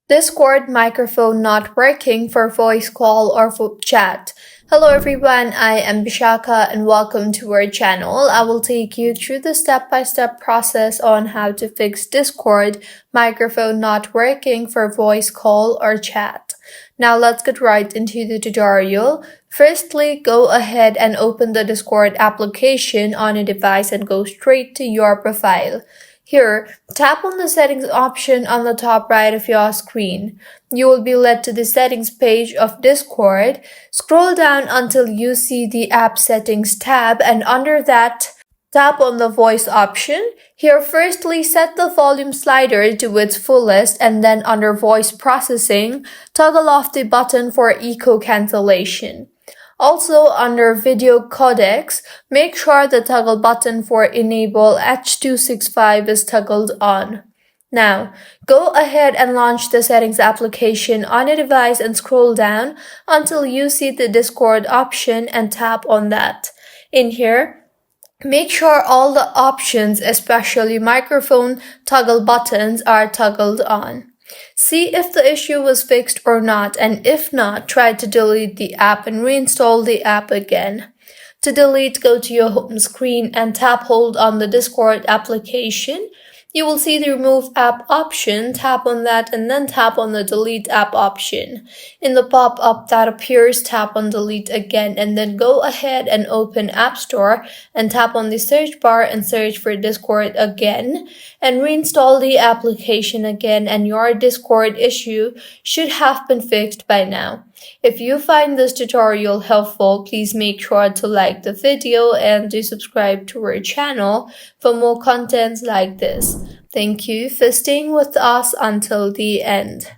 Discord microphone not working for voice call or for chat. Hello everyone, I am Bishaka and welcome to our channel. I will take you through the step-by-step process on how to fix Discord microphone not working for voice call or chat. Now let's get right into the tutorial. Firstly, go ahead and open the Discord application on a device and go straight to your profile. Here, tap on the settings option on the top right of your screen. You will be led to the settings page of Discord. Scroll down until you see the app settings tab, and under that, tap on the voice option. Here, firstly, set the volume slider to its fullest, and then under voice processing, toggle off the button for echo cancellation. Also, under video codecs, make sure the toggle button for enable H.265 is toggled on. Now, go ahead and launch the settings application on a device and scroll down until you see the Discord option and tap on that. In here, make sure all the options, especially microphone toggle buttons, are toggled on. See if the issue was fixed or not, and if not, try to delete the app and reinstall the app again. To delete, go to your home screen and tap hold on the Discord application. You will see the remove app option, tap on that and then tap on the delete app option. In the pop-up that appears, tap on delete again and then go ahead and open App Store and tap on the search bar and search for Discord again and reinstall the application again, and your Discord issue should have been fixed by now. If you find this tutorial helpful, please make sure to like the video and to subscribe to our channel for more contents like this. Thank you for staying with us until the end.